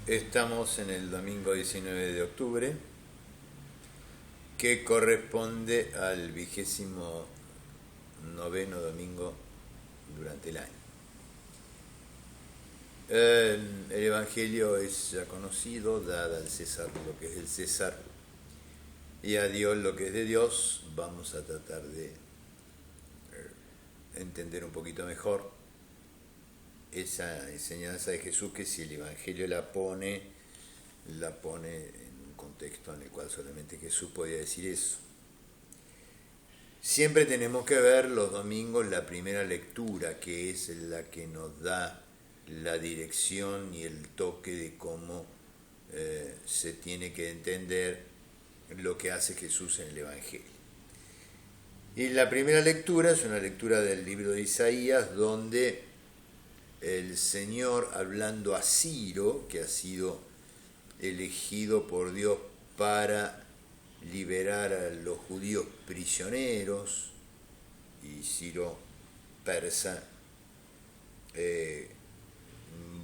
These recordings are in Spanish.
Estamos en el domingo 19 de octubre, que corresponde al 29º domingo durante el año. El Evangelio es ya conocido: dad al César lo que es del César y a Dios lo que es de Dios. Vamos a tratar de entender un poquito mejor esa enseñanza de Jesús, que si el Evangelio la pone en un contexto en el cual solamente Jesús podía decir eso. Siempre tenemos que ver los domingos la primera lectura, que es la que nos da la dirección y el toque de cómo se tiene que entender lo que hace Jesús en el Evangelio. Y la primera lectura es una lectura del libro de Isaías, donde el Señor, hablando a Ciro, que ha sido elegido por Dios para liberar a los judíos prisioneros, y Ciro persa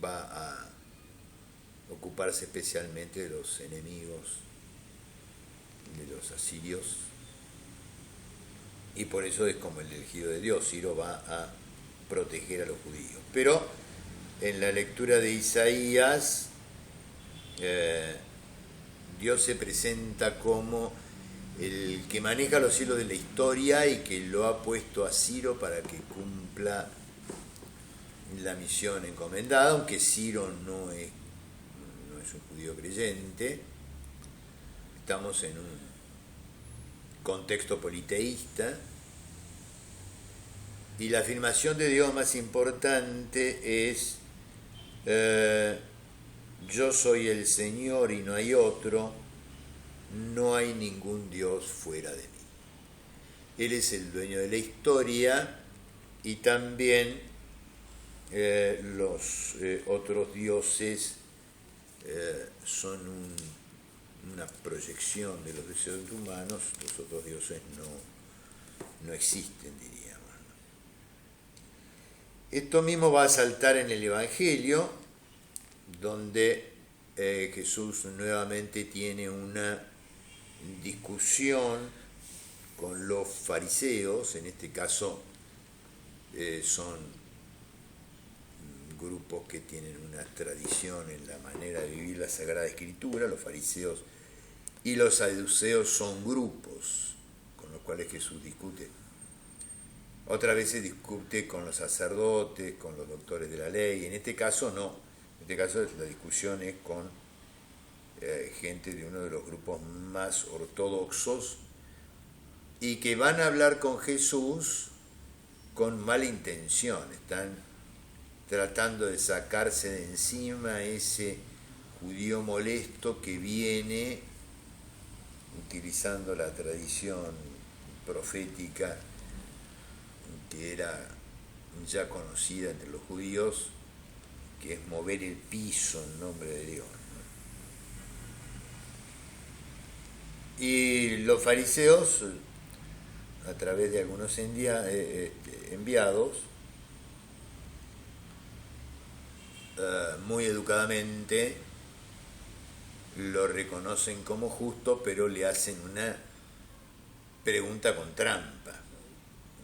va a ocuparse especialmente de los enemigos de los asirios, y por eso es como el elegido de Dios. Ciro va a proteger a los judíos. Pero en la lectura de Isaías, Dios se presenta como el que maneja los hilos de la historia y que lo ha puesto a Ciro para que cumpla la misión encomendada, aunque Ciro no es un judío creyente. Estamos en un contexto politeísta, y la afirmación de Dios más importante es: yo soy el Señor y no hay otro, no hay ningún Dios fuera de mí. Él es el dueño de la historia, y también los otros dioses son una proyección de los deseos humanos. Los otros dioses no existen, diríamos. Esto mismo va a saltar en el Evangelio, donde Jesús nuevamente tiene una discusión con los fariseos. En este caso son grupos que tienen una tradición en la manera de vivir la Sagrada Escritura. Los fariseos y los saduceos son grupos con los cuales Jesús discute. Otras veces discute con los sacerdotes, con los doctores de la ley. En este caso no. En este caso la discusión es con gente de uno de los grupos más ortodoxos, y que van a hablar con Jesús con mala intención. Están tratando de sacarse de encima ese judío molesto que viene utilizando la tradición profética que era ya conocida entre los judíos, que es mover el piso en nombre de Dios. Y los fariseos, a través de algunos enviados, muy educadamente lo reconocen como justo, pero le hacen una pregunta con trampa,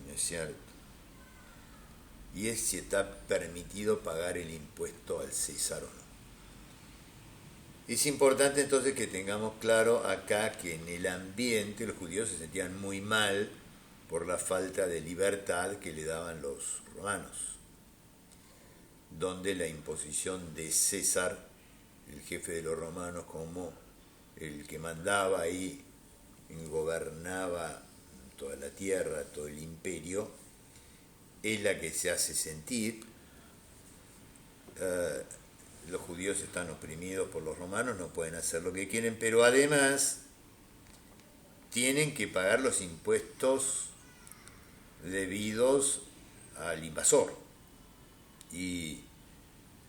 ¿no es cierto? Y es si está permitido pagar el impuesto al César o no. Es importante entonces que tengamos claro acá que en el ambiente los judíos se sentían muy mal por la falta de libertad que le daban los romanos, donde la imposición de César, el jefe de los romanos, como el que mandaba y gobernaba toda la tierra, todo el imperio, es la que se hace sentir. Los judíos están oprimidos por los romanos, no pueden hacer lo que quieren, pero además tienen que pagar los impuestos debidos al invasor. Y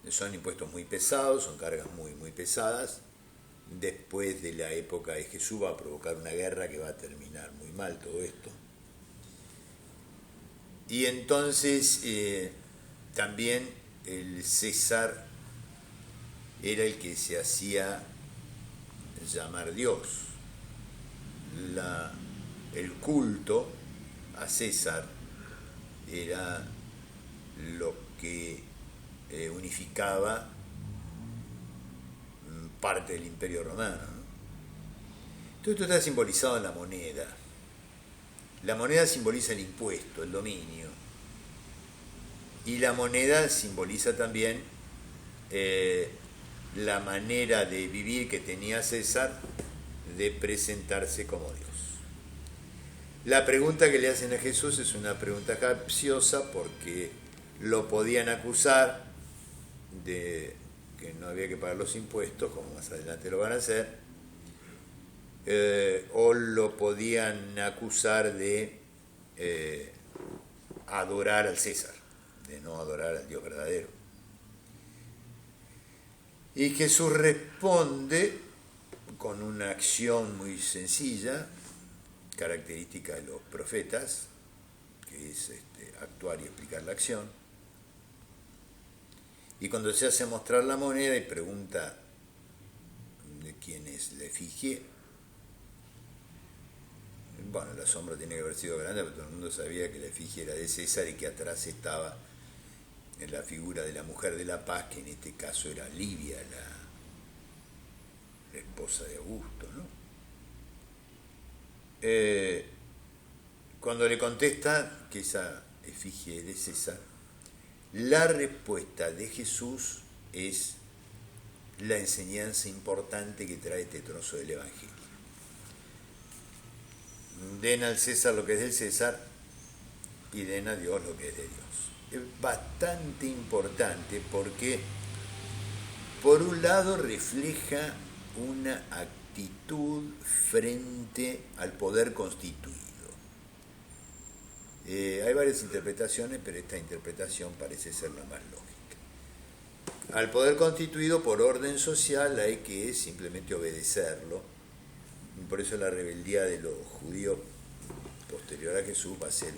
son impuestos muy pesados, son cargas muy, muy pesadas. Después de la época de Jesús va a provocar una guerra que va a terminar muy mal todo esto. Y entonces también el César era el que se hacía llamar Dios. El culto a César era lo que unificaba parte del Imperio Romano, ¿no? Todo esto está simbolizado en la moneda. La moneda simboliza el impuesto, el dominio. Y la moneda simboliza también la manera de vivir que tenía César de presentarse como Dios. La pregunta que le hacen a Jesús es una pregunta capciosa porque lo podían acusar de que no había que pagar los impuestos, como más adelante lo van a hacer, o lo podían acusar de adorar al César, de no adorar al Dios verdadero. Y Jesús responde con una acción muy sencilla, característica de los profetas, que es actuar y explicar la acción. Y cuando se hace mostrar la moneda y pregunta de quién es la efigie, bueno, el asombro tiene que haber sido grande, pero todo el mundo sabía que la efigie era de César y que atrás estaba en la figura de la mujer de la paz, que en este caso era Livia, la esposa de Augusto, ¿no? Cuando le contesta que esa efigie es de César, la respuesta de Jesús es la enseñanza importante que trae este trozo del Evangelio. Den al César lo que es del César y den a Dios lo que es de Dios. Es bastante importante porque, por un lado, refleja una actitud frente al poder constituido. Hay varias interpretaciones, pero esta interpretación parece ser la más lógica. Al poder constituido por orden social hay que simplemente obedecerlo. Y por eso la rebeldía de los judíos posterior a Jesús va a ser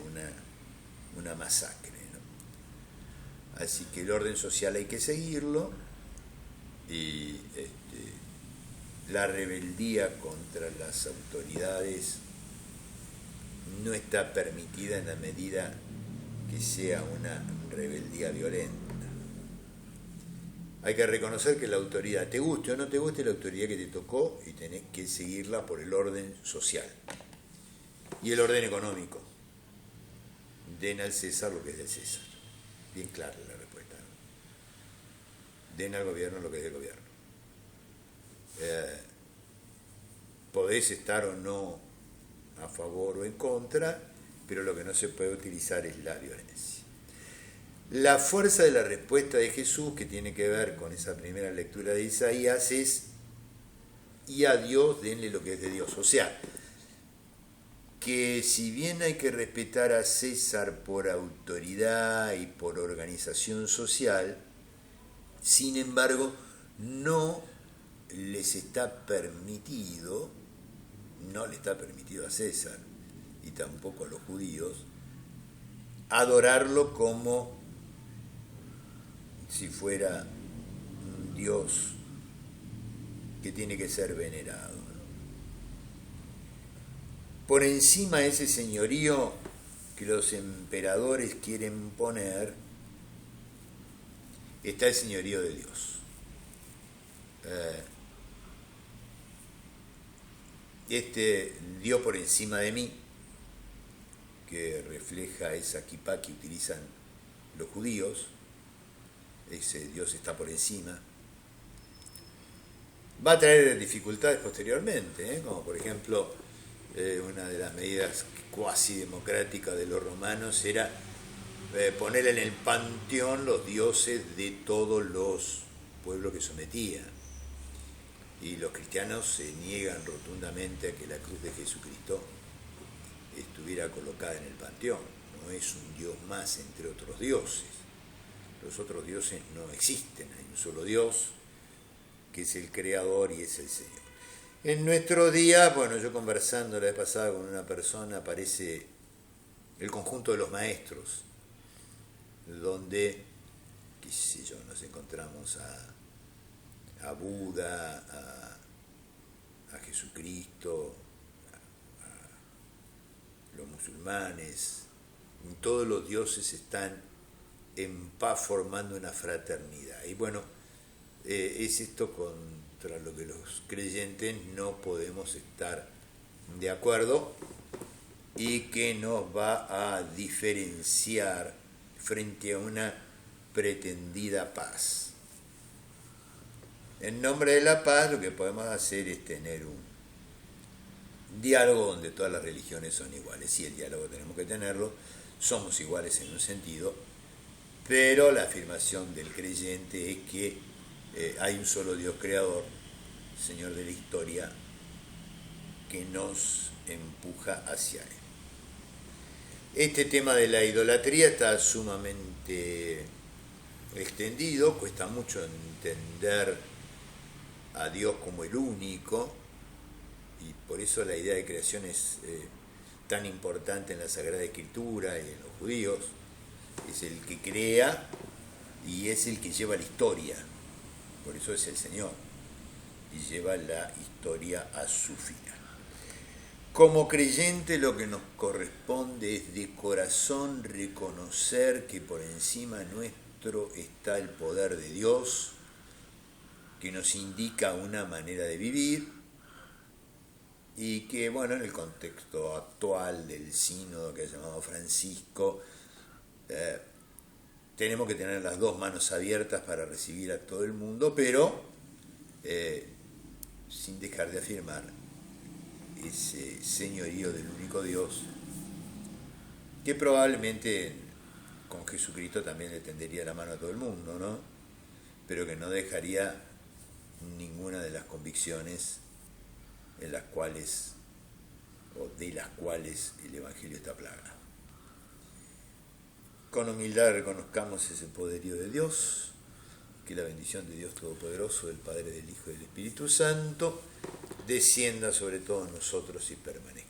una masacre, ¿no? Así que el orden social hay que seguirlo y la rebeldía contra las autoridades no está permitida en la medida que sea una rebeldía violenta. Hay que reconocer que la autoridad, te guste o no te guste, la autoridad que te tocó y tenés que seguirla por el orden social y el orden económico. Den al César lo que es del César. Bien clara la respuesta, ¿no? Den al gobierno lo que es del gobierno. Podés estar o no a favor o en contra, pero lo que no se puede utilizar es la violencia. La fuerza de la respuesta de Jesús, que tiene que ver con esa primera lectura de Isaías, es: y a Dios denle lo que es de Dios. O sea, que si bien hay que respetar a César por autoridad y por organización social, sin embargo, no le está permitido a César y tampoco a los judíos adorarlo como si fuera un Dios que tiene que ser venerado, ¿no? Por encima de ese señorío que los emperadores quieren poner está el señorío de Dios. Dios por encima de mí, que refleja esa kipá que utilizan los judíos, ese Dios está por encima, va a traer dificultades posteriormente, como por ejemplo una de las medidas cuasi democráticas de los romanos era poner en el panteón los dioses de todos los pueblos que sometían. Y los cristianos se niegan rotundamente a que la cruz de Jesucristo estuviera colocada en el panteón. No es un Dios más entre otros dioses. Los otros dioses no existen. Hay un solo Dios, que es el Creador y es el Señor. En nuestro día, bueno, yo conversando la vez pasada con una persona, aparece el conjunto de los maestros, donde, qué sé yo, nos encontramos a a Buda, a Jesucristo, a los musulmanes, todos los dioses están en paz formando una fraternidad. Y bueno, es esto contra lo que los creyentes no podemos estar de acuerdo y que nos va a diferenciar frente a una pretendida paz. En nombre de la paz lo que podemos hacer es tener un diálogo donde todas las religiones son iguales. Sí, el diálogo tenemos que tenerlo, somos iguales en un sentido, pero la afirmación del creyente es que hay un solo Dios creador, Señor de la historia, que nos empuja hacia Él. Este tema de la idolatría está sumamente extendido, cuesta mucho entender a Dios como el único, y por eso la idea de creación es tan importante en la Sagrada Escritura y en los judíos. Es el que crea y es el que lleva la historia, por eso es el Señor, y lleva la historia a su final. Como creyente lo que nos corresponde es de corazón reconocer que por encima nuestro está el poder de Dios, que nos indica una manera de vivir, y que, bueno, en el contexto actual del sínodo que ha llamado Francisco, tenemos que tener las dos manos abiertas para recibir a todo el mundo, pero sin dejar de afirmar ese señorío del único Dios, que probablemente con Jesucristo también le tendería la mano a todo el mundo, ¿no? Pero que no dejaría ninguna de las convicciones en las cuales o de las cuales el Evangelio está plagado. Con humildad reconozcamos ese poderío de Dios, que la bendición de Dios Todopoderoso, del Padre, del Hijo y del Espíritu Santo, descienda sobre todos nosotros y permanezca.